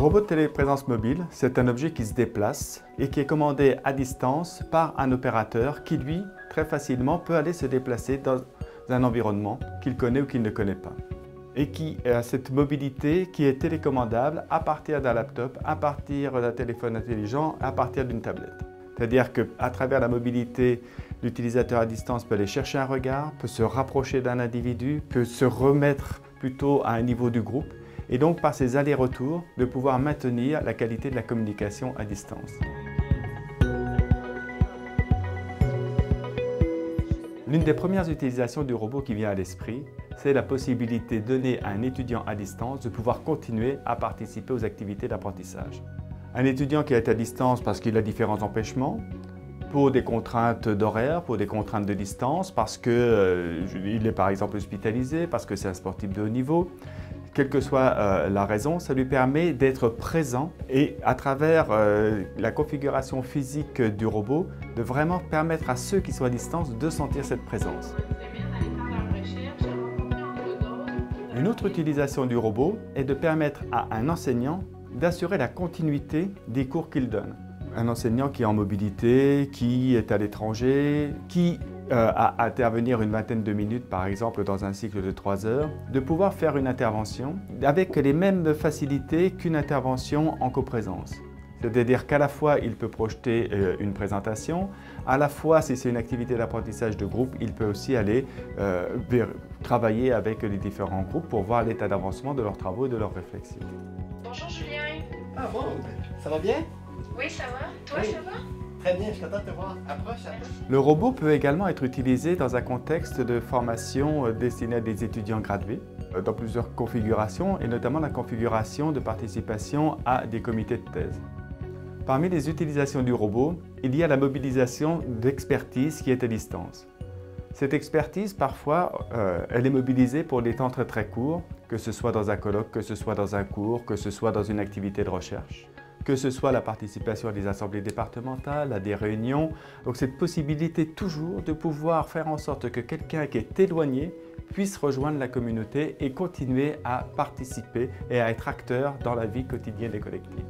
robot de téléprésence mobile, c'est un objet qui se déplace et qui est commandé à distance par un opérateur qui, lui, très facilement peut aller se déplacer dans un environnement qu'il connaît ou qu'il ne connaît pas. Et qui a cette mobilité qui est télécommandable à partir d'un laptop, à partir d'un téléphone intelligent, à partir d'une tablette. C'est-à-dire qu'à travers la mobilité, l'utilisateur à distance peut aller chercher un regard, peut se rapprocher d'un individu, peut se remettre plutôt à un niveau du groupe et donc par ces allers-retours de pouvoir maintenir la qualité de la communication à distance. L'une des premières utilisations du robot qui vient à l'esprit, c'est la possibilité donnée à un étudiant à distance de pouvoir continuer à participer aux activités d'apprentissage. Un étudiant qui est à distance parce qu'il a différents empêchements, pour des contraintes d'horaire, pour des contraintes de distance, parce qu'il est par exemple hospitalisé, parce que c'est un sportif de haut niveau, quelle que soit la raison, ça lui permet d'être présent et à travers la configuration physique du robot, de vraiment permettre à ceux qui sont à distance de sentir cette présence. Une autre utilisation du robot est de permettre à un enseignant d'assurer la continuité des cours qu'il donne. Un enseignant qui est en mobilité, qui est à l'étranger, qui a à intervenir une vingtaine de minutes par exemple dans un cycle de 3 heures, de pouvoir faire une intervention avec les mêmes facilités qu'une intervention en coprésence. C'est-à-dire qu'à la fois il peut projeter une présentation, à la fois si c'est une activité d'apprentissage de groupe, il peut aussi aller travailler avec les différents groupes pour voir l'état d'avancement de leurs travaux et de leurs réflexions. Bonjour Julien. Ah bon, ça va bien? Oui, ça va. Toi, Oui. ça va? Très bien, je suis content de te voir. Approche. Le robot peut également être utilisé dans un contexte de formation destiné à des étudiants gradués, dans plusieurs configurations, et notamment la configuration de participation à des comités de thèse. Parmi les utilisations du robot, il y a la mobilisation d'expertise qui est à distance. Cette expertise, parfois, elle est mobilisée pour des temps très très courts, que ce soit dans un colloque, que ce soit dans un cours, que ce soit dans une activité de recherche, que ce soit la participation à des assemblées départementales, à des réunions. Donc cette possibilité toujours de pouvoir faire en sorte que quelqu'un qui est éloigné puisse rejoindre la communauté et continuer à participer et à être acteur dans la vie quotidienne des collectifs.